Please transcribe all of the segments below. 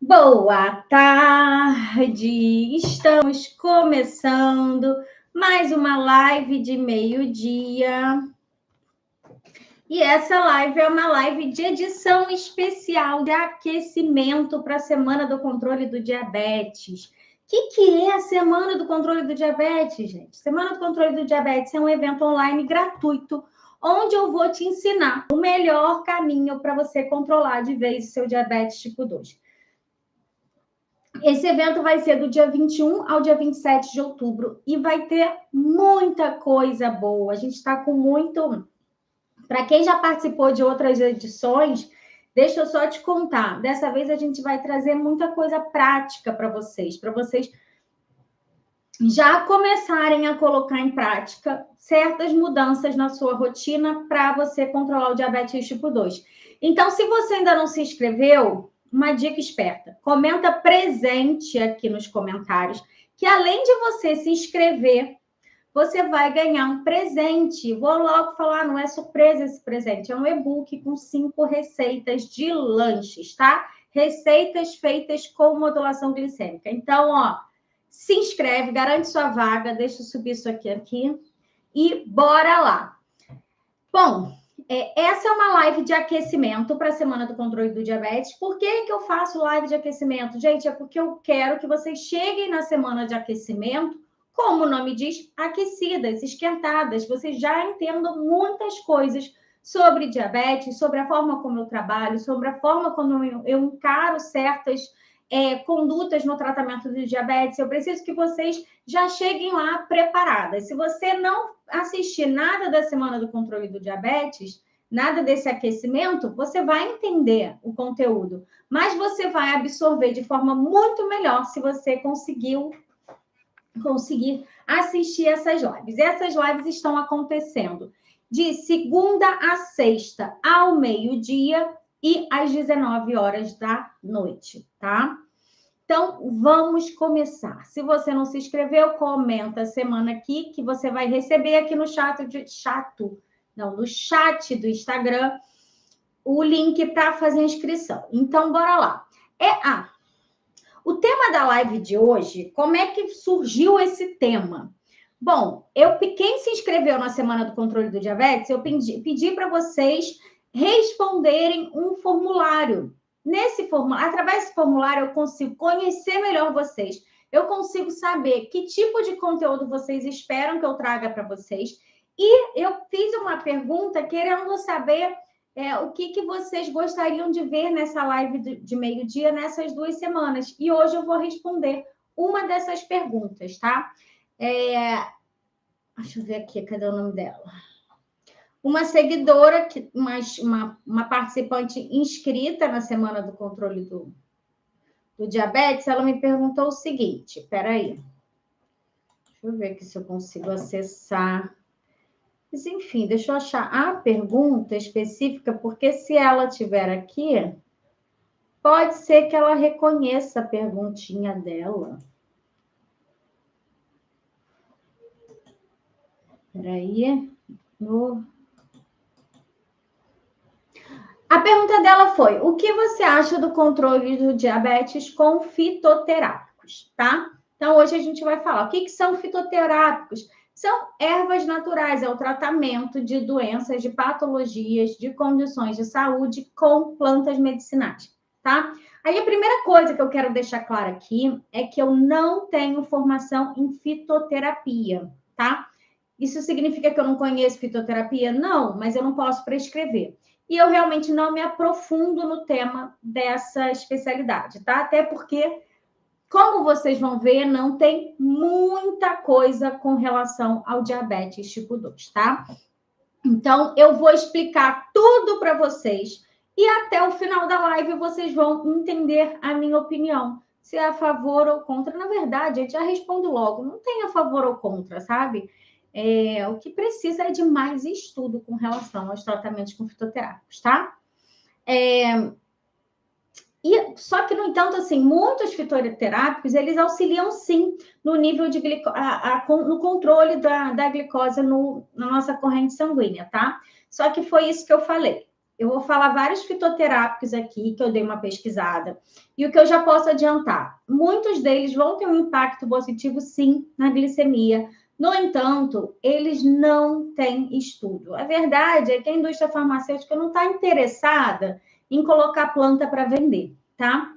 Boa tarde! Estamos começando mais uma live de meio-dia. E essa live é uma live de edição especial de aquecimento para a Semana do Controle do Diabetes. O que é a Semana do Controle do Diabetes, gente? Semana do Controle do Diabetes é um evento online gratuito, onde eu vou te ensinar o melhor caminho para você controlar de vez o seu diabetes tipo 2. Esse evento vai ser do dia 21 ao dia 27 de outubro e vai ter muita coisa boa. A gente está com muito... Para quem já participou de outras edições, deixa eu só te contar. Dessa vez a gente vai trazer muita coisa prática para vocês já começarem a colocar em prática certas mudanças na sua rotina para você controlar o diabetes tipo 2. Então, se você ainda não se inscreveu, uma dica esperta, comenta presente aqui nos comentários, que além de você se inscrever, você vai ganhar um presente. Vou logo falar, não é surpresa esse presente, é um e-book com 5 receitas de lanches, tá? Receitas feitas com modulação glicêmica. Então, se inscreve, garante sua vaga, deixa eu subir isso aqui e bora lá. Bom, essa é uma live de aquecimento para a Semana do Controle do Diabetes. Por que eu faço live de aquecimento? Gente, é porque eu quero que vocês cheguem na semana de aquecimento, como o nome diz, aquecidas, esquentadas. Vocês já entendam muitas coisas sobre diabetes, sobre a forma como eu trabalho, sobre a forma como eu encaro certas condutas no tratamento do diabetes. Eu preciso que vocês já cheguem lá preparadas. Se você não assistir nada da Semana do Controle do Diabetes, nada desse aquecimento, você vai entender o conteúdo, mas você vai absorver de forma muito melhor se você conseguir assistir essas lives. Essas lives estão acontecendo de segunda a sexta ao meio-dia e às 19 horas da noite, tá? Então, vamos começar. Se você não se inscreveu, comenta a semana aqui, que você vai receber aqui no chat do Instagram, o link para fazer a inscrição. Então, bora lá. O tema da live de hoje, como é que surgiu esse tema? Bom, quem se inscreveu na Semana do Controle do Diabetes, eu pedi para vocês responderem um formulário. Através desse formulário, eu consigo conhecer melhor vocês. Eu consigo saber que tipo de conteúdo vocês esperam que eu traga para vocês. E eu fiz uma pergunta querendo saber o que vocês gostariam de ver nessa live de meio-dia nessas 2 semanas. E hoje eu vou responder uma dessas perguntas, tá? Deixa eu ver aqui, cadê o nome dela? Uma seguidora, uma participante inscrita na Semana do Controle do Diabetes, ela me perguntou o seguinte, peraí. Deixa eu ver aqui se eu consigo acessar. Mas, enfim, deixa eu achar a pergunta específica, porque se ela estiver aqui, pode ser que ela reconheça a perguntinha dela. Peraí. A pergunta dela foi: o que você acha do controle do diabetes com fitoterápicos, tá? Então, hoje a gente vai falar o que são fitoterápicos. São ervas naturais, é o tratamento de doenças, de patologias, de condições de saúde com plantas medicinais, tá? Aí a primeira coisa que eu quero deixar clara aqui é que eu não tenho formação em fitoterapia, tá? Isso significa que eu não conheço fitoterapia? Não, mas eu não posso prescrever. E eu realmente não me aprofundo no tema dessa especialidade, tá? Até porque, como vocês vão ver, não tem muita coisa com relação ao diabetes tipo 2, tá? Então, eu vou explicar tudo para vocês e até o final da live vocês vão entender a minha opinião. Se é a favor ou contra. Na verdade, eu já respondo logo. Não tem a favor ou contra, sabe? O que precisa é de mais estudo com relação aos tratamentos com fitoterápicos, tá? Só que, no entanto, assim, muitos fitoterápicos, eles auxiliam, sim, no nível de no controle da glicose na nossa corrente sanguínea, tá? Só que foi isso que eu falei. Eu vou falar vários fitoterápicos aqui, que eu dei uma pesquisada. E o que eu já posso adiantar, muitos deles vão ter um impacto positivo, sim, na glicemia. No entanto, eles não têm estudo. A verdade é que a indústria farmacêutica não está interessada em colocar planta para vender, tá?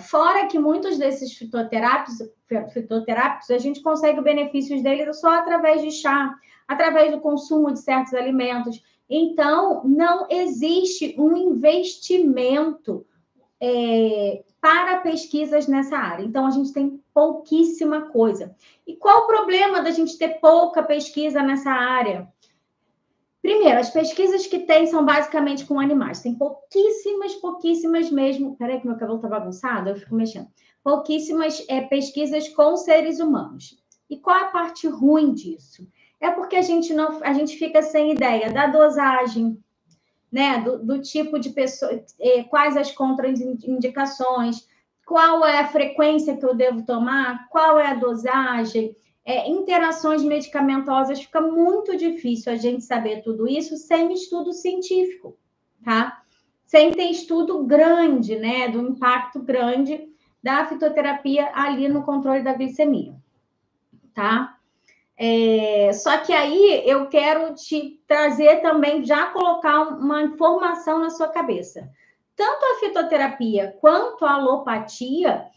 Fora que muitos desses fitoterápicos, a gente consegue benefícios deles só através de chá, através do consumo de certos alimentos. Então, não existe um investimento para pesquisas nessa área. Então, a gente tem pouquíssima coisa. E qual o problema da gente ter pouca pesquisa nessa área? Primeiro, as pesquisas que tem são basicamente com animais. Tem pouquíssimas mesmo. Peraí, que meu cabelo tá bagunçado, eu fico mexendo. Pouquíssimas pesquisas com seres humanos. E qual a parte ruim disso? É porque a gente fica sem ideia da dosagem, né? Do tipo de pessoa, quais as contraindicações, qual é a frequência que eu devo tomar, qual é a dosagem. Interações medicamentosas, fica muito difícil a gente saber tudo isso sem estudo científico, tá? Sem ter estudo grande, né? Do impacto grande da fitoterapia ali no controle da glicemia, tá? Só que aí eu quero te trazer também, já colocar uma informação na sua cabeça. Tanto a fitoterapia quanto a alopatia,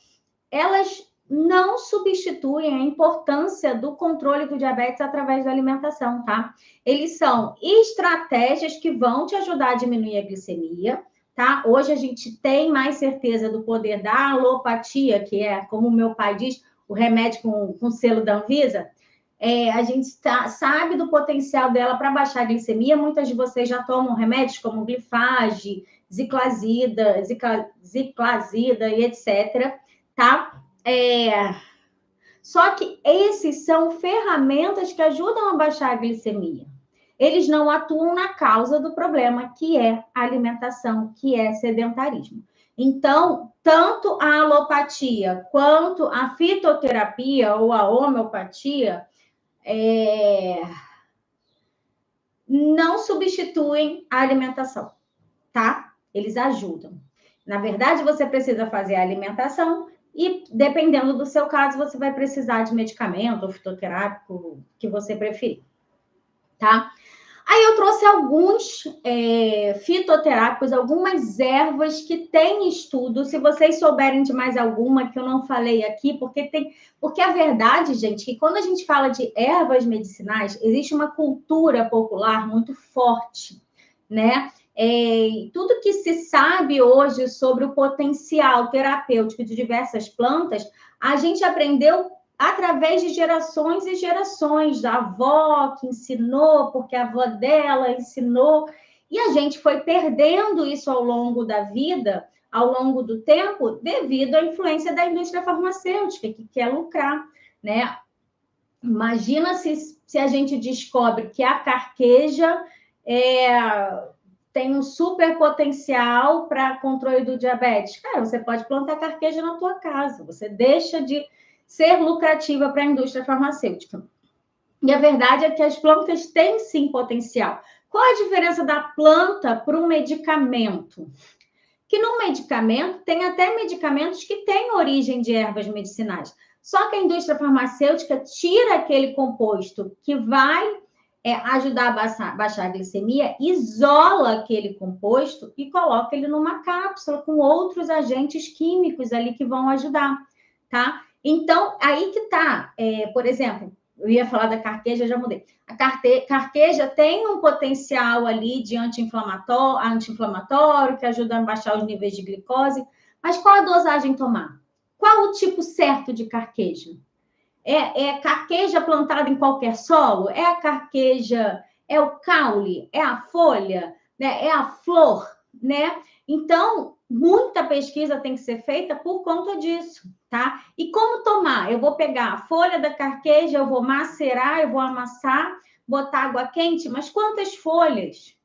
elas não substituem a importância do controle do diabetes através da alimentação, tá? Eles são estratégias que vão te ajudar a diminuir a glicemia, tá? Hoje a gente tem mais certeza do poder da alopatia, que é, como o meu pai diz, o remédio com selo da Anvisa. A gente sabe do potencial dela para baixar a glicemia. Muitas de vocês já tomam remédios como glifage, ziclazida e etc., tá? Só que esses são ferramentas que ajudam a baixar a glicemia. Eles não atuam na causa do problema, que é a alimentação, que é sedentarismo. Então, tanto a alopatia quanto a fitoterapia ou a homeopatia não substituem a alimentação, tá? Eles ajudam. Na verdade, você precisa fazer a alimentação e, dependendo do seu caso, você vai precisar de medicamento ou fitoterápico que você preferir, tá? Aí eu trouxe alguns fitoterápicos, algumas ervas que têm estudo. Se vocês souberem de mais alguma que eu não falei aqui, porque a verdade, gente, que quando a gente fala de ervas medicinais, existe uma cultura popular muito forte, né? Tudo que se sabe hoje sobre o potencial terapêutico de diversas plantas, a gente aprendeu através de gerações e gerações, da avó que ensinou, porque a avó dela ensinou, e a gente foi perdendo isso ao longo da vida, ao longo do tempo, devido à influência da indústria farmacêutica, que quer lucrar, né? Imagina se a gente descobre que a carqueja tem um super potencial para controle do diabetes. Cara, você pode plantar carqueja na tua casa, você deixa de ser lucrativa para a indústria farmacêutica. E a verdade é que as plantas têm sim potencial. Qual a diferença da planta para um medicamento? Que no medicamento, tem até medicamentos que têm origem de ervas medicinais. Só que a indústria farmacêutica tira aquele composto que vai ajudar a baixar a glicemia, isola aquele composto e coloca ele numa cápsula com outros agentes químicos ali que vão ajudar, tá? Então, aí que tá. Por exemplo, eu ia falar da carqueja, já mudei. A carqueja tem um potencial ali de anti-inflamatório, que ajuda a baixar os níveis de glicose. Mas qual a dosagem tomar? Qual o tipo certo de carqueja? Carqueja plantada em qualquer solo? É a carqueja, é o caule, é a folha, né? É a flor, né? Então, muita pesquisa tem que ser feita por conta disso, tá? E como tomar? Eu vou pegar a folha da carqueja, eu vou macerar, eu vou amassar, botar água quente, mas quantas folhas?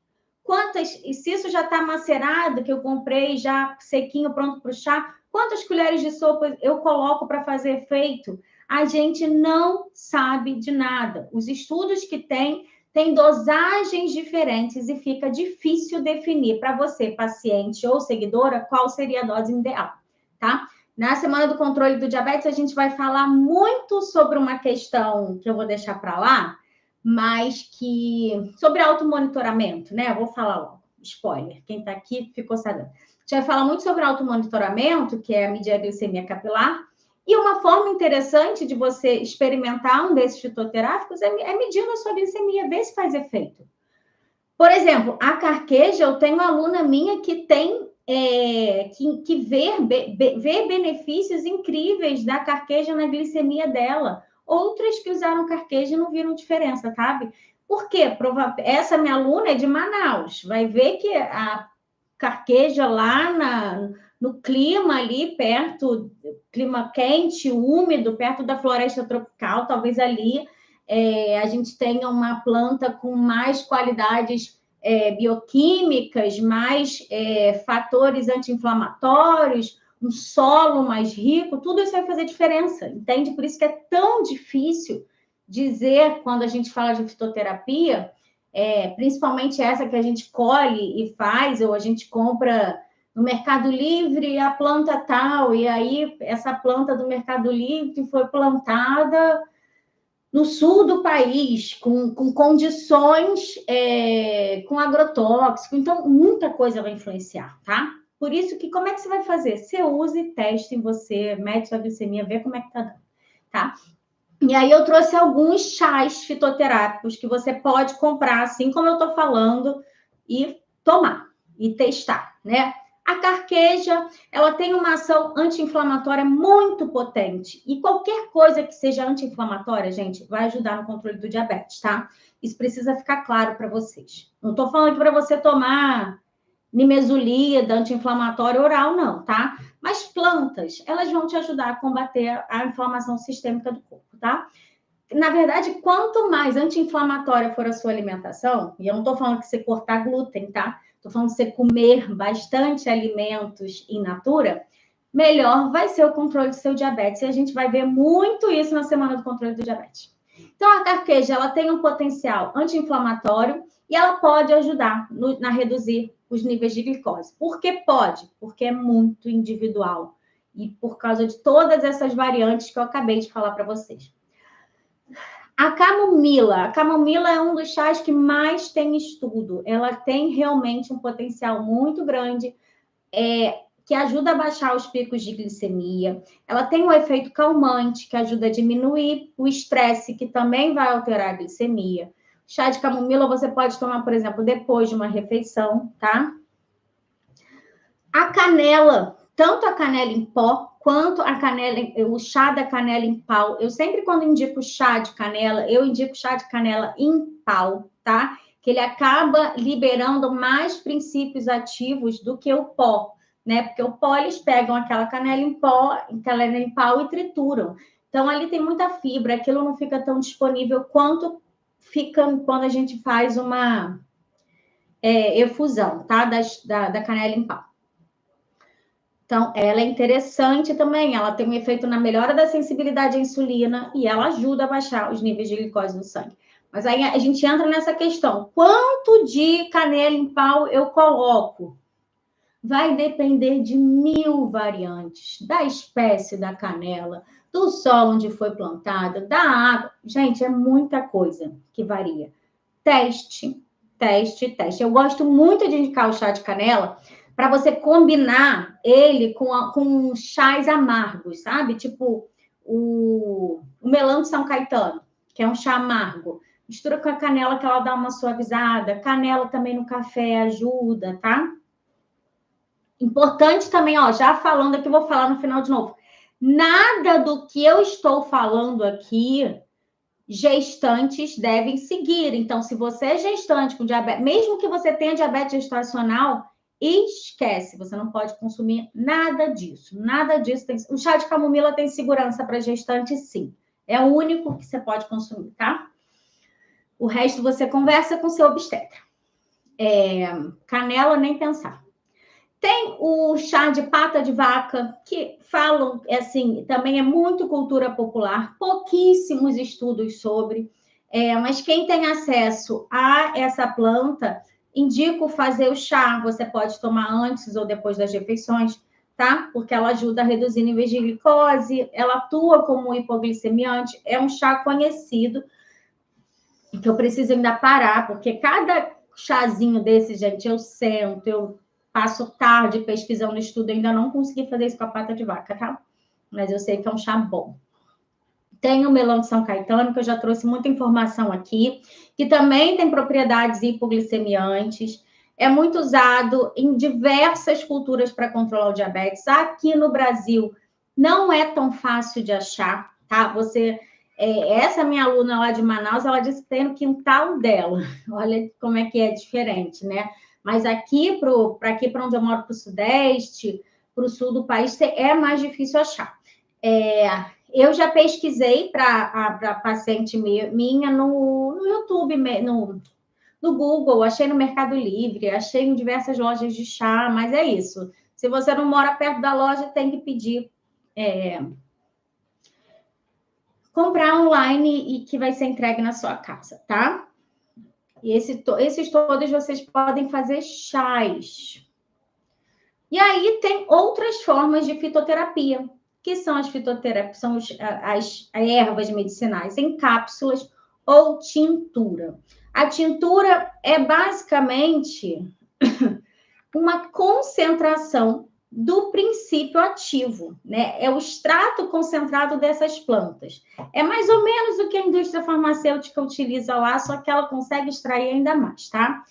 E se isso já está macerado, que eu comprei já sequinho, pronto para o chá, quantas colheres de sopa eu coloco para fazer efeito? A gente não sabe de nada. Os estudos que tem tem dosagens diferentes e fica difícil definir para você, paciente ou seguidora, qual seria a dose ideal, tá? Na semana do controle do diabetes, a gente vai falar muito sobre uma questão que eu vou deixar para lá, mas que... sobre automonitoramento, né? Eu vou falar logo, spoiler, quem está aqui ficou sabendo. A gente vai falar muito sobre automonitoramento, que é medir a glicemia capilar, e uma forma interessante de você experimentar um desses fitoterápicos é medindo a sua glicemia, ver se faz efeito. Por exemplo, a carqueja, eu tenho uma aluna minha que tem que vê benefícios incríveis da carqueja na glicemia dela. Outras que usaram carqueja não viram diferença, sabe? Por quê? Essa minha aluna é de Manaus. Vai ver que a carqueja lá no clima ali perto, clima quente, úmido, perto da floresta tropical, talvez ali a gente tenha uma planta com mais qualidades bioquímicas, mais fatores anti-inflamatórios, um solo mais rico, tudo isso vai fazer diferença, entende? Por isso que é tão difícil dizer, quando a gente fala de fitoterapia, principalmente essa que a gente colhe e faz, ou a gente compra no Mercado Livre a planta tal, e aí essa planta do Mercado Livre foi plantada no sul do país, com condições, com agrotóxico, então muita coisa vai influenciar, tá? Por isso que, como é que você vai fazer? Você usa e testa em você, mede sua glicemia, vê como é que tá dando, tá? E aí eu trouxe alguns chás fitoterápicos que você pode comprar, assim como eu estou falando, e tomar, e testar, né? A carqueja, ela tem uma ação anti-inflamatória muito potente. E qualquer coisa que seja anti-inflamatória, gente, vai ajudar no controle do diabetes, tá? Isso precisa ficar claro para vocês. Não estou falando para você tomar nimesulida, anti-inflamatório oral, não, tá? Mas plantas, elas vão te ajudar a combater a inflamação sistêmica do corpo, tá? Na verdade, quanto mais anti-inflamatória for a sua alimentação, e eu não estou falando que você cortar glúten, tá? Estou falando que você comer bastante alimentos in natura, melhor vai ser o controle do seu diabetes. E a gente vai ver muito isso na semana do controle do diabetes. Então, a carqueja, ela tem um potencial anti-inflamatório e ela pode ajudar a reduzir os níveis de glicose. Por que pode? Porque é muito individual. E por causa de todas essas variantes que eu acabei de falar para vocês. A camomila é um dos chás que mais tem estudo. Ela tem realmente um potencial muito grande, que ajuda a baixar os picos de glicemia. Ela tem um efeito calmante, que ajuda a diminuir o estresse, que também vai alterar a glicemia. Chá de camomila você pode tomar, por exemplo, depois de uma refeição, tá? A canela, tanto a canela em pó, quanto a canela, o chá da canela em pau. Eu sempre, quando indico chá de canela, eu indico chá de canela em pau, tá? Que ele acaba liberando mais princípios ativos do que o pó, né? Porque o pó, eles pegam aquela canela em pau e trituram. Então, ali tem muita fibra, aquilo não fica tão disponível quanto fica quando a gente faz uma efusão, tá? Da canela em pau. Então, ela é interessante também, ela tem um efeito na melhora da sensibilidade à insulina e ela ajuda a baixar os níveis de glicose no sangue. Mas aí a gente entra nessa questão, quanto de canela em pau eu coloco? Vai depender de 1000 variantes, da espécie da canela, do solo onde foi plantada, da água. Gente, é muita coisa que varia. Teste. Eu gosto muito de indicar o chá de canela para você combinar ele com chás amargos, sabe? Tipo o melão de São Caetano, que é um chá amargo. Mistura com a canela que ela dá uma suavizada. Canela também no café ajuda, tá? Importante também, ó, já falando aqui, vou falar no final de novo. Nada do que eu estou falando aqui gestantes devem seguir. Então, se você é gestante com diabetes, mesmo que você tenha diabetes gestacional, esquece, você não pode consumir nada disso. Nada disso. O chá de camomila tem segurança para gestante, sim. É o único que você pode consumir, tá? O resto você conversa com seu obstetra. Canela, nem pensar. Tem o chá de pata de vaca, que falam, assim, também é muito cultura popular, pouquíssimos estudos sobre. Mas quem tem acesso a essa planta, indico fazer o chá. Você pode tomar antes ou depois das refeições, tá? Porque ela ajuda a reduzir níveis de glicose, ela atua como hipoglicemiante. É um chá conhecido, que eu preciso ainda parar, porque cada chazinho desse, gente, eu sento, eu passo tarde pesquisando estudo, ainda não consegui fazer isso com a pata de vaca, tá? Mas eu sei que é um chá bom. Tem o melão de São Caetano, que eu já trouxe muita informação aqui, que também tem propriedades hipoglicemiantes. É muito usado em diversas culturas para controlar o diabetes. Aqui no Brasil não é tão fácil de achar, tá? Essa minha aluna lá de Manaus, ela disse que tem no quintal dela. Olha como é que é diferente, né? Mas aqui para onde eu moro, para o Sudeste, para o Sul do país, é mais difícil achar. Eu já pesquisei para paciente minha no YouTube, no Google, achei no Mercado Livre, achei em diversas lojas de chá, mas é isso. Se você não mora perto da loja, tem que pedir comprar online e que vai ser entregue na sua casa, tá? E esses todos vocês podem fazer chás. E aí tem outras formas de fitoterapia, que são as fitoterapias, são as ervas medicinais em cápsulas ou tintura. A tintura é basicamente uma concentração do princípio ativo, né? É o extrato concentrado dessas plantas. É mais ou menos o que a indústria farmacêutica utiliza lá, só que ela consegue extrair ainda mais, tá?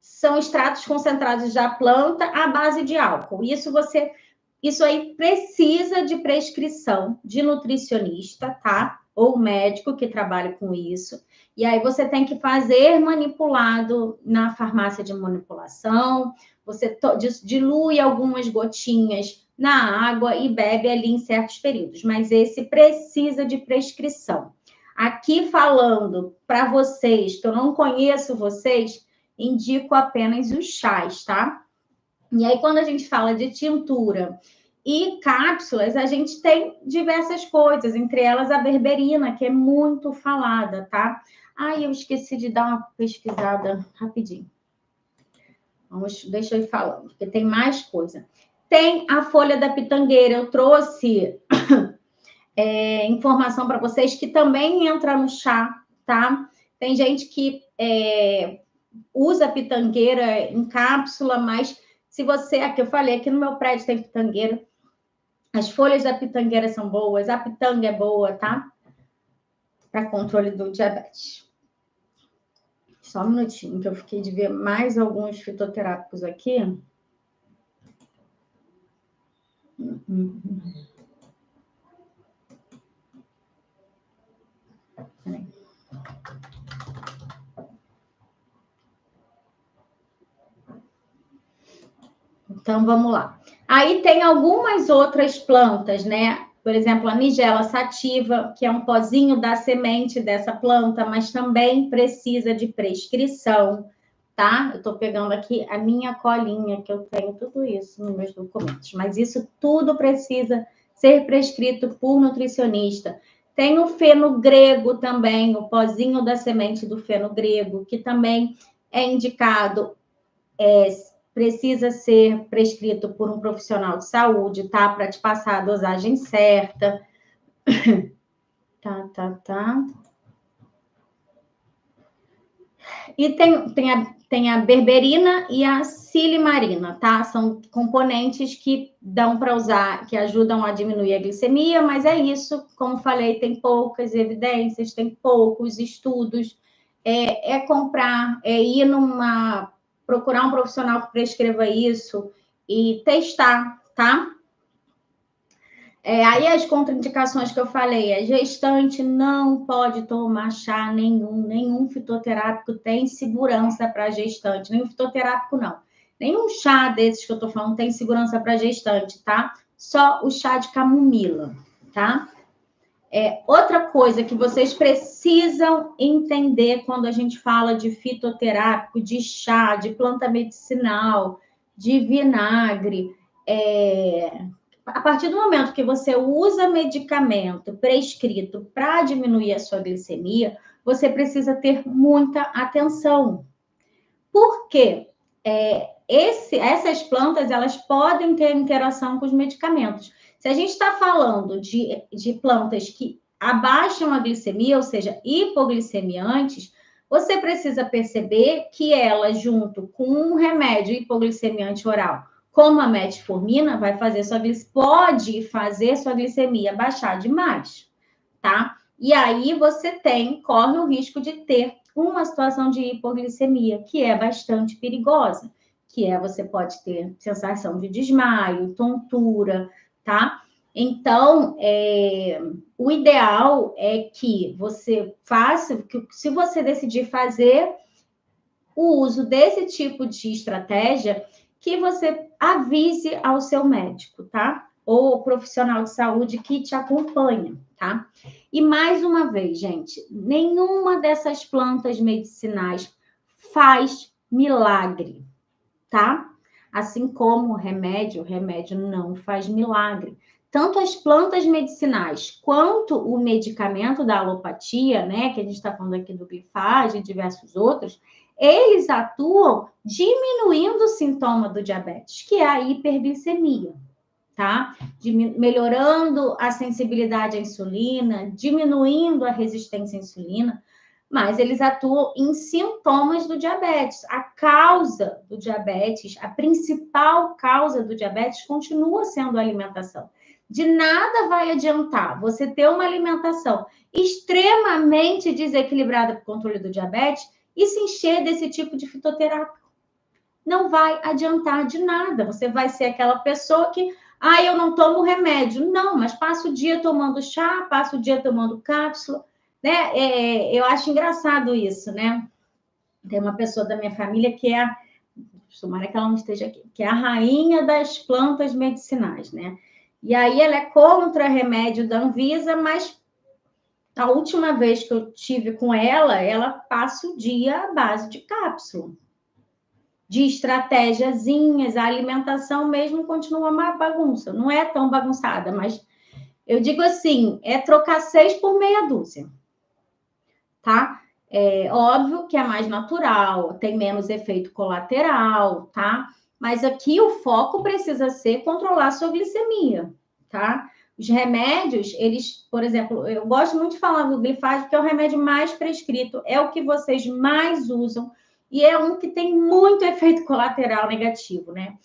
São extratos concentrados da planta à base de álcool. Isso aí precisa de prescrição de nutricionista, tá? Ou médico que trabalha com isso. E aí você tem que fazer manipulado na farmácia de manipulação. Você dilui algumas gotinhas na água e bebe ali em certos períodos. Mas esse precisa de prescrição. Aqui falando para vocês, que eu não conheço vocês, indico apenas os chás, tá? E aí, quando a gente fala de tintura e cápsulas, a gente tem diversas coisas, entre elas a berberina, que é muito falada, tá? Eu esqueci de dar uma pesquisada rapidinho. Deixa eu ir falando, porque tem mais coisa. Tem a folha da pitangueira, eu trouxe informação para vocês que também entra no chá, tá? Tem gente que usa a pitangueira em cápsula, mas se você, aqui eu falei, aqui no meu prédio tem pitangueira, as folhas da pitangueira são boas, a pitanga é boa, tá? Para controle do diabetes. Só um minutinho, que eu fiquei de ver mais alguns fitoterápicos aqui. Então, vamos lá. Aí tem algumas outras plantas, né? Por exemplo, a nigella sativa, que é um pozinho da semente dessa planta, mas também precisa de prescrição, tá? Eu estou pegando aqui a minha colinha, que eu tenho tudo isso nos meus documentos, mas isso tudo precisa ser prescrito por nutricionista. Tem o fenogrego também, o pozinho da semente do fenogrego, que também é indicado, precisa ser prescrito por um profissional de saúde, tá? Para te passar a dosagem certa. Tá. E tem a berberina e a silimarina, tá? São componentes que dão para usar, que ajudam a diminuir a glicemia, mas é isso, como falei, tem poucas evidências, tem poucos estudos. Comprar, ir procurar um profissional que prescreva isso e testar, tá? Aí as contraindicações que eu falei, a gestante não pode tomar chá nenhum fitoterápico tem segurança para gestante, nenhum fitoterápico não. Nenhum chá desses que eu tô falando tem segurança para gestante, tá? Só o chá de camomila, tá? Outra coisa que vocês precisam entender quando a gente fala de fitoterápico, de chá, de planta medicinal, de vinagre, a partir do momento que você usa medicamento prescrito para diminuir a sua glicemia, você precisa ter muita atenção. Por quê? Essas plantas, elas podem ter interação com os medicamentos. Se a gente está falando de plantas que abaixam a glicemia, ou seja, hipoglicemiantes, você precisa perceber que ela, junto com um remédio hipoglicemiante oral, como a metformina, pode fazer sua glicemia baixar demais, tá? E aí você corre o risco de ter uma situação de hipoglicemia, que é bastante perigosa, você pode ter sensação de desmaio, tontura, tá? Então, o ideal é que você faça, se você decidir fazer o uso desse tipo de estratégia, que você avise ao seu médico, tá? Ou o profissional de saúde que te acompanha, tá? E mais uma vez, gente, nenhuma dessas plantas medicinais faz milagre, tá? Assim como o remédio não faz milagre. Tanto as plantas medicinais quanto o medicamento da alopatia, né, que a gente está falando aqui do glifage e diversos outros, eles atuam diminuindo o sintoma do diabetes, que é a hiperglicemia, tá? Melhorando a sensibilidade à insulina, diminuindo a resistência à insulina, mas eles atuam em sintomas do diabetes. A causa do diabetes, a principal causa do diabetes continua sendo a alimentação. De nada vai adiantar você ter uma alimentação extremamente desequilibrada para o controle do diabetes e se encher desse tipo de fitoterápico. Não vai adiantar de nada. Você vai ser aquela pessoa que, eu não tomo remédio. Não, mas passa o dia tomando chá, passa o dia tomando cápsula, né? Eu acho engraçado isso, né? Tem uma pessoa da minha família que tomara que ela não esteja aqui, que é a rainha das plantas medicinais, né? E aí ela é contra remédio da Anvisa, mas a última vez que eu tive com ela passa o dia à base de cápsula, de estratégiazinhas, a alimentação mesmo continua uma bagunça, não é tão bagunçada, mas eu digo assim, é trocar 6 por meia dúzia, tá? É óbvio que é mais natural, tem menos efeito colateral, tá? Mas aqui o foco precisa ser controlar a sua glicemia, tá? Os remédios, eles, por exemplo, eu gosto muito de falar do glifage, que é o remédio mais prescrito, é o que vocês mais usam, e é um que tem muito efeito colateral negativo, né?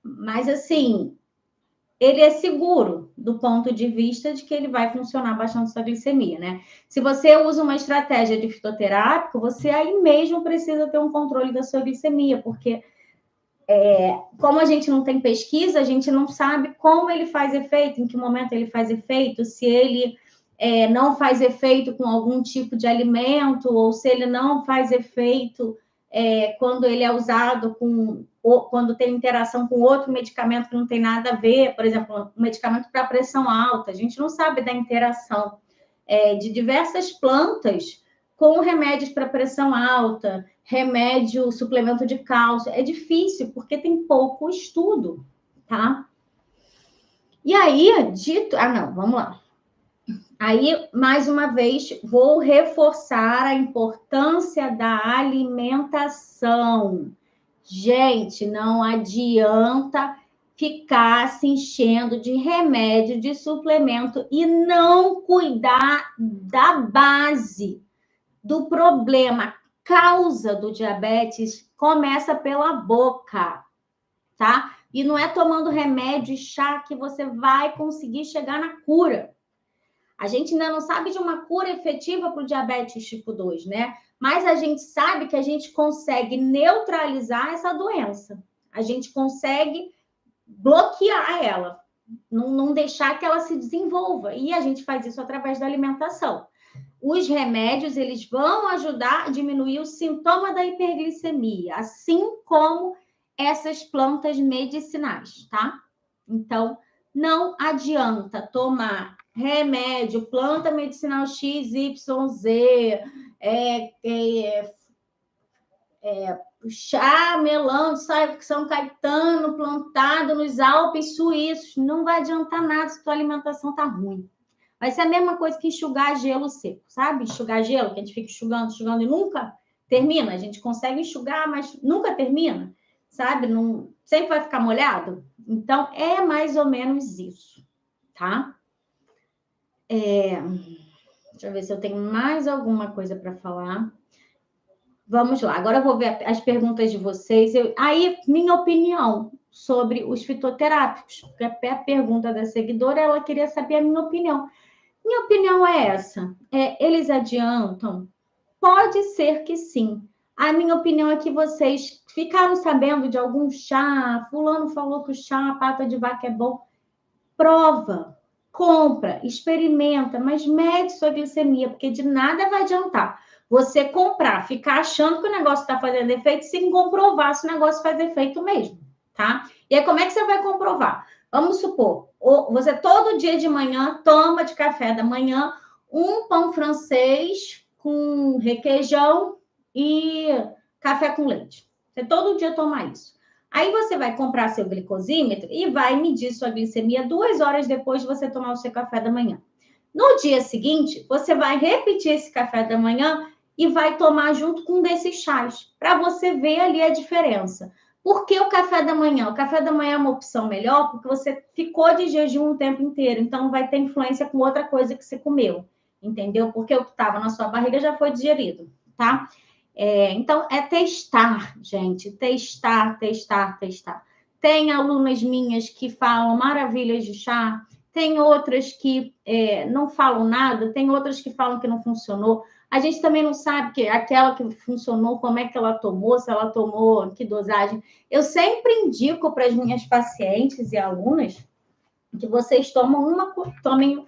Mas, assim, ele é seguro do ponto de vista de que ele vai funcionar baixando sua glicemia, né? Se você usa uma estratégia de fitoterápico, você aí mesmo precisa ter um controle da sua glicemia, porque como a gente não tem pesquisa, a gente não sabe como ele faz efeito, em que momento ele faz efeito, se ele não faz efeito com algum tipo de alimento, ou se ele não faz efeito quando ele é usado quando tem interação com outro medicamento que não tem nada a ver, por exemplo, um medicamento para pressão alta, a gente não sabe da interação de diversas plantas com remédios para pressão alta, remédio, suplemento de cálcio. É difícil, porque tem pouco estudo, tá? E aí, vamos lá. Aí, mais uma vez, vou reforçar a importância da alimentação. Gente, não adianta ficar se enchendo de remédio, de suplemento e não cuidar da base do problema. Causa do diabetes começa pela boca, tá? E não é tomando remédio e chá que você vai conseguir chegar na cura. A gente ainda não sabe de uma cura efetiva para o diabetes tipo 2, né? Mas a gente sabe que a gente consegue neutralizar essa doença. A gente consegue bloquear ela, não deixar que ela se desenvolva. E a gente faz isso através da alimentação. Os remédios, eles vão ajudar a diminuir o sintoma da hiperglicemia, assim como essas plantas medicinais, tá? Então, não adianta tomar remédio, planta medicinal XYZ, O chá melão de São Caetano plantado nos Alpes suíços. Não vai adiantar nada se tua alimentação tá ruim. Vai ser a mesma coisa que enxugar gelo seco, sabe? Enxugar gelo, que a gente fica enxugando e nunca termina. A gente consegue enxugar, mas nunca termina, sabe? Não, sempre vai ficar molhado. Então, é mais ou menos isso, tá? Deixa eu ver se eu tenho mais alguma coisa para falar. Vamos lá, agora eu vou ver as perguntas de vocês. Aí, minha opinião sobre os fitoterápicos, porque a pergunta da seguidora, ela queria saber a minha opinião. Minha opinião é essa. Eles adiantam? Pode ser que sim. A minha opinião é que vocês ficaram sabendo de algum chá, fulano falou que o chá pata de vaca é bom. Prova, compra, experimenta, mas mede sua glicemia, porque de nada vai adiantar você comprar, ficar achando que o negócio está fazendo efeito, sem comprovar se o negócio faz efeito mesmo, tá? E aí, como é que você vai comprovar? Vamos supor, você todo dia de manhã toma de café da manhã um pão francês com requeijão e café com leite. Você todo dia toma isso. Aí você vai comprar seu glicosímetro e vai medir sua glicemia 2 horas depois de você tomar o seu café da manhã. No dia seguinte, você vai repetir esse café da manhã e vai tomar junto com um desses chás, para você ver ali a diferença. Por que o café da manhã? O café da manhã é uma opção melhor porque você ficou de jejum o tempo inteiro, então vai ter influência com outra coisa que você comeu, entendeu? Porque o que estava na sua barriga já foi digerido, tá? Então, é testar, gente, testar. Tem alunas minhas que falam maravilhas de chá, tem outras que não falam nada, tem outras que falam que não funcionou. A gente também não sabe que aquela que funcionou, como é que ela tomou, se ela tomou, que dosagem. Eu sempre indico para as minhas pacientes e alunas que vocês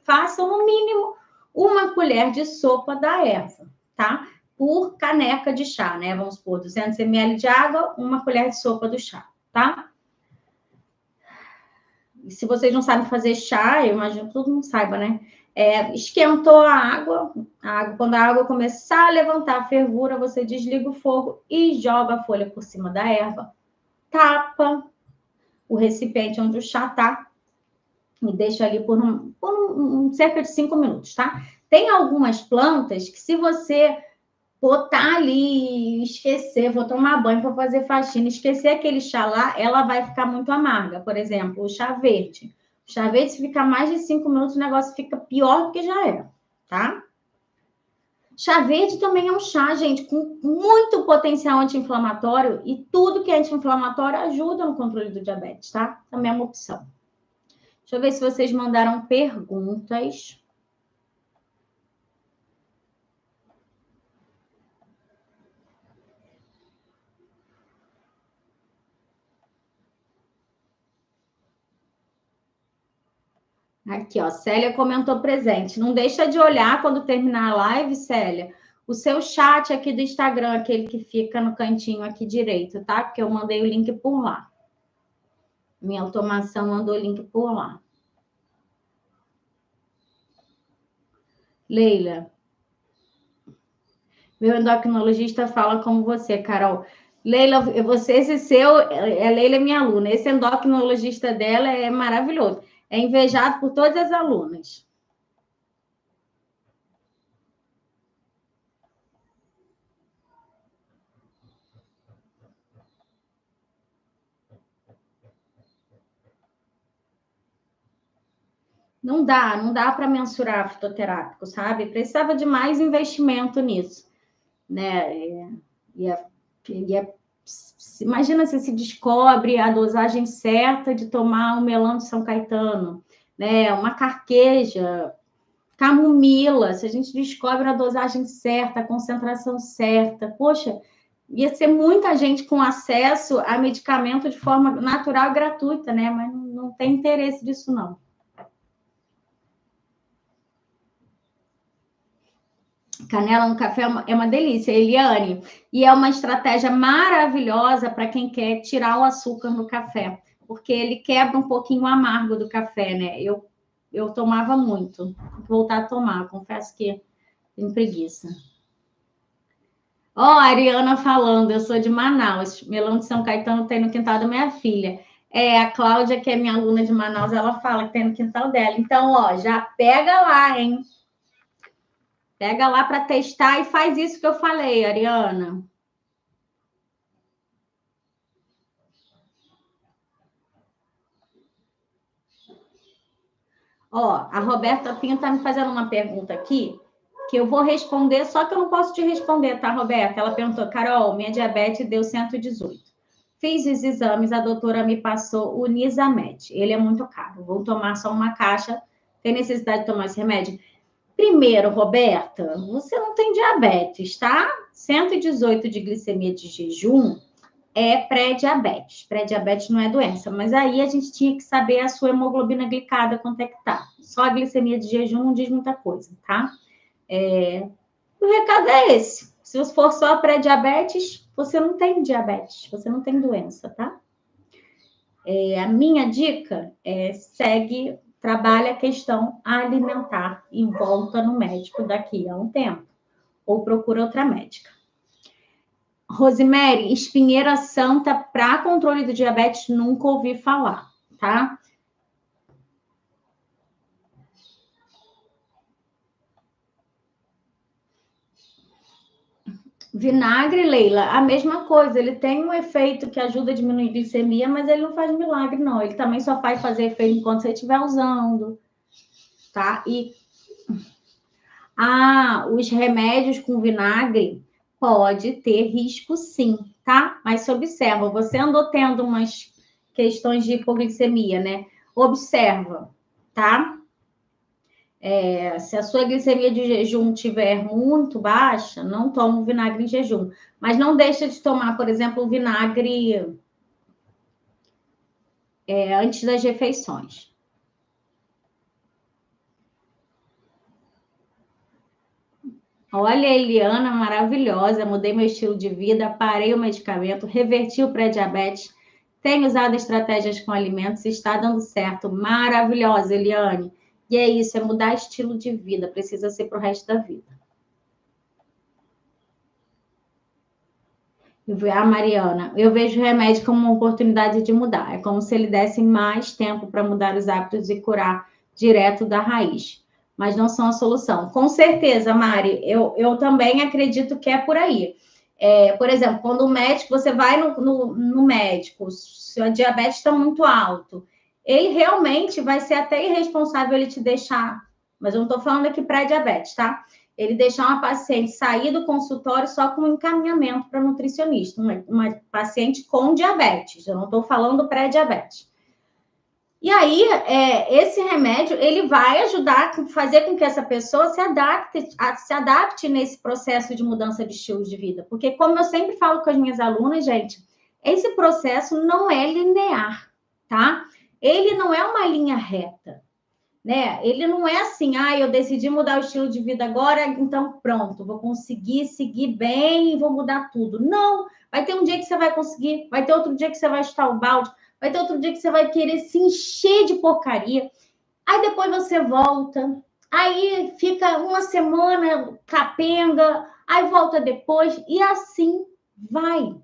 façam no mínimo uma colher de sopa da erva, tá? Por caneca de chá, né? Vamos supor, 200 ml de água, uma colher de sopa do chá, tá? E se vocês não sabem fazer chá, eu imagino que todo mundo saiba, né? Esquentou a água, quando a água começar a levantar a fervura, você desliga o fogo e joga a folha por cima da erva. Tapa o recipiente onde o chá tá e deixa ali por cerca de 5 minutos, tá? Tem algumas plantas que se você botar ali, esquecer, vou tomar banho, vou fazer faxina, esquecer aquele chá lá, ela vai ficar muito amarga. Por exemplo, o chá verde. O chá verde, se ficar mais de 5 minutos, o negócio fica pior do que já era, tá? Chá verde também é um chá, gente, com muito potencial anti-inflamatório e tudo que é anti-inflamatório ajuda no controle do diabetes, tá? Também é uma opção. Deixa eu ver se vocês mandaram perguntas. Aqui, ó, Célia comentou presente. Não deixa de olhar quando terminar a live, Célia, o seu chat aqui do Instagram, aquele que fica no cantinho aqui direito, tá? Porque eu mandei o link por lá. Minha automação mandou o link por lá. Leila. Meu endocrinologista fala como você, Carol. Leila, Leila é minha aluna. Esse endocrinologista dela é maravilhoso. É invejado por todas as alunas. Não dá para mensurar fitoterápico, sabe? Precisava de mais investimento nisso, né? Imagina se descobre a dosagem certa de tomar um melão de São Caetano, né? Uma carqueja, camomila, se a gente descobre a dosagem certa, a concentração certa, poxa, ia ser muita gente com acesso a medicamento de forma natural e gratuita, né? Mas não tem interesse disso, não. Canela no café é uma delícia, Eliane. E é uma estratégia maravilhosa para quem quer tirar o açúcar no café, porque ele quebra um pouquinho o amargo do café, né? Eu tomava muito, vou voltar a tomar, confesso que tenho preguiça. Ó, a Ariana falando, eu sou de Manaus, melão de São Caetano tem no quintal da minha filha. A Cláudia, que é minha aluna de Manaus, ela fala que tem no quintal dela. Então, ó, já pega lá, hein? Pega lá para testar e faz isso que eu falei, Ariana. Ó, a Roberta Pinho está me fazendo uma pergunta aqui que eu vou responder, só que eu não posso te responder, tá, Roberta? Ela perguntou, Carol, minha diabetes deu 118. Fiz os exames, a doutora me passou o Nisamed. Ele é muito caro, vou tomar só uma caixa. Tem necessidade de tomar esse remédio? Primeiro, Roberta, você não tem diabetes, tá? 118 de glicemia de jejum é pré-diabetes. Pré-diabetes não é doença, mas aí a gente tinha que saber a sua hemoglobina glicada, quanto é que tá. Só a glicemia de jejum não diz muita coisa, tá? O recado é esse. Se for só pré-diabetes, você não tem diabetes, você não tem doença, tá? A minha dica é trabalha a questão alimentar e volta no médico daqui a um tempo. Ou procura outra médica. Rosemary, espinheira santa para controle do diabetes, nunca ouvi falar, tá? Vinagre, Leila, a mesma coisa. Ele tem um efeito que ajuda a diminuir a glicemia, mas ele não faz milagre, não. Ele também só faz fazer efeito enquanto você estiver usando, tá? Os remédios com vinagre pode ter risco, sim, tá? Mas se observa, você andou tendo umas questões de hipoglicemia, né? Observa, tá? Se a sua glicemia de jejum tiver muito baixa, não toma o vinagre em jejum. Mas não deixa de tomar, por exemplo, o vinagre antes das refeições. Olha a Eliana, maravilhosa. Mudei meu estilo de vida, parei o medicamento, reverti o pré-diabetes, tenho usado estratégias com alimentos, está dando certo. Maravilhosa, Eliane. E é isso, é mudar estilo de vida, precisa ser para o resto da vida. A Mariana, eu vejo o remédio como uma oportunidade de mudar. É como se ele desse mais tempo para mudar os hábitos e curar direto da raiz. Mas não são a solução. Com certeza, Mari, eu também acredito que é por aí. Por exemplo, quando o médico, você vai no médico, seu diabetes está muito alto, ele realmente vai ser até irresponsável ele te deixar, mas eu não estou falando aqui pré-diabetes, tá? Ele deixar uma paciente sair do consultório só com um encaminhamento para nutricionista, uma paciente com diabetes, eu não estou falando pré-diabetes. E aí, esse remédio, ele vai ajudar a fazer com que essa pessoa se adapte nesse processo de mudança de estilo de vida. Porque, como eu sempre falo com as minhas alunas, gente, esse processo não é linear, tá? Ele não é uma linha reta, né? Ele não é assim, eu decidi mudar o estilo de vida agora, então pronto, vou conseguir seguir bem e vou mudar tudo. Não, vai ter um dia que você vai conseguir, vai ter outro dia que você vai chutar o balde, vai ter outro dia que você vai querer se encher de porcaria, aí depois você volta, aí fica uma semana capenga, aí volta depois, e assim vai.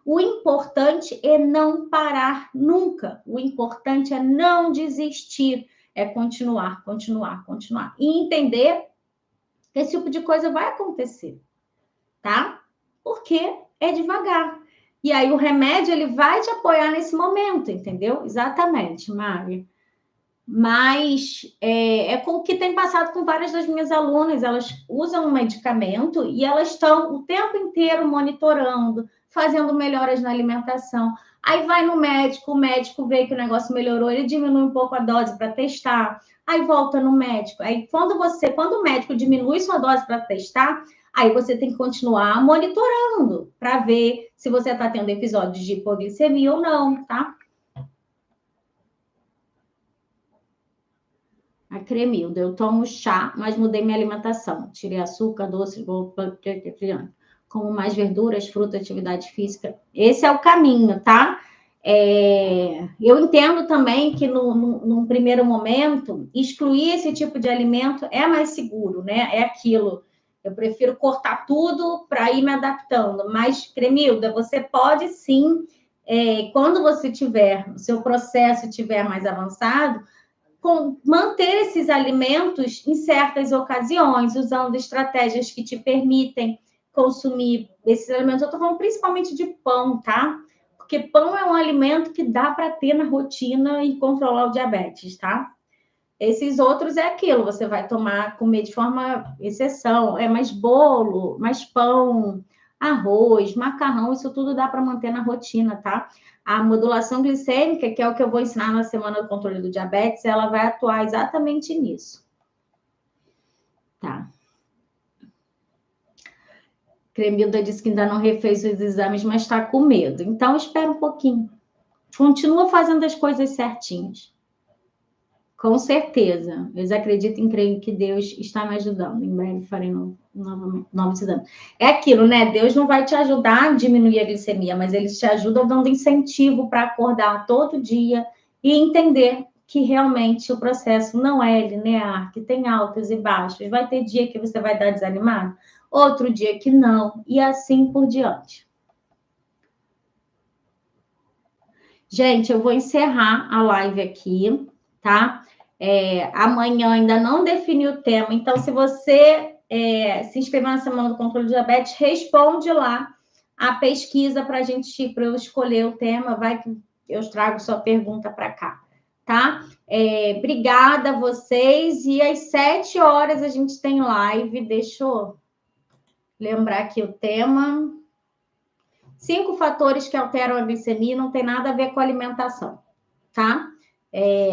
O importante é não parar nunca. O importante é não desistir. É continuar, continuar, continuar. E entender que esse tipo de coisa vai acontecer, tá? Porque é devagar. E aí o remédio, ele vai te apoiar nesse momento, entendeu? Exatamente, Mari. Mas com o que tem passado com várias das minhas alunas. Elas usam um medicamento e elas estão o tempo inteiro monitorando, fazendo melhoras na alimentação. Aí vai no médico, o médico vê que o negócio melhorou, ele diminui um pouco a dose para testar, aí volta no médico. Aí quando o médico diminui sua dose para testar, aí você tem que continuar monitorando para ver se você está tendo episódios de hipoglicemia ou não, tá? A Cremilda, eu tomo chá, mas mudei minha alimentação. Tirei açúcar, doce, como mais verduras, fruta, atividade física. Esse é o caminho, tá? Eu entendo também que num primeiro momento, excluir esse tipo de alimento é mais seguro, né? É aquilo. Eu prefiro cortar tudo para ir me adaptando. Mas, Cremilda, você pode sim, quando você tiver, o seu processo estiver mais avançado, manter esses alimentos em certas ocasiões, usando estratégias que te permitem consumir esses alimentos. Eu estou falando principalmente de pão, tá? Porque pão é um alimento que dá para ter na rotina e controlar o diabetes, tá? Esses outros é aquilo, você vai comer de forma exceção, mais bolo, mais pão, arroz, macarrão, isso tudo dá para manter na rotina, tá? A modulação glicêmica, que é o que eu vou ensinar na semana do controle do diabetes, ela vai atuar exatamente nisso. Tá. Cremilda disse que ainda não refez os exames, mas está com medo. Então, espera um pouquinho. Continua fazendo as coisas certinhas. Com certeza. Eles acreditam e creem que Deus está me ajudando. Em breve farei novos exames. É aquilo, né? Deus não vai te ajudar a diminuir a glicemia, mas ele te ajuda dando incentivo para acordar todo dia e entender que realmente o processo não é linear, que tem altos e baixos. Vai ter dia que você vai dar desanimado, outro dia que não, e assim por diante. Gente, eu vou encerrar a live aqui, tá? Amanhã ainda não defini o tema, então se você se inscrever na Semana do Controle do Diabetes, responde lá a pesquisa para eu escolher o tema, vai que eu trago sua pergunta para cá, tá? Obrigada a vocês, e às 7 horas a gente tem live, deixa eu lembrar aqui o tema. 5 fatores que alteram a glicemia, não tem nada a ver com a alimentação, tá?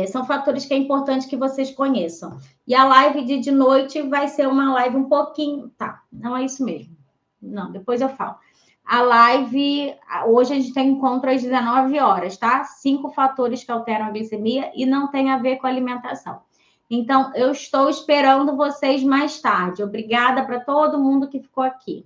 São fatores que é importante que vocês conheçam. E a live de noite vai ser uma live um pouquinho... Tá, não é isso mesmo. Não, depois eu falo. A live... Hoje a gente tem encontro às 19 horas, tá? 5 fatores que alteram a glicemia e não tem a ver com a alimentação. Então, eu estou esperando vocês mais tarde. Obrigada para todo mundo que ficou aqui.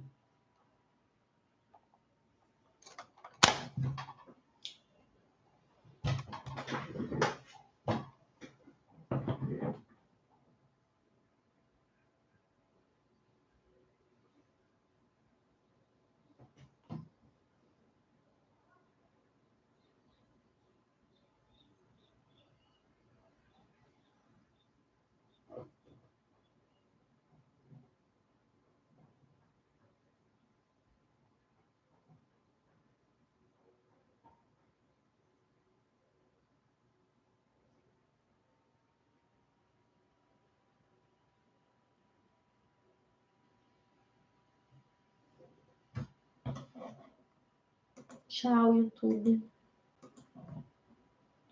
Tchau, YouTube.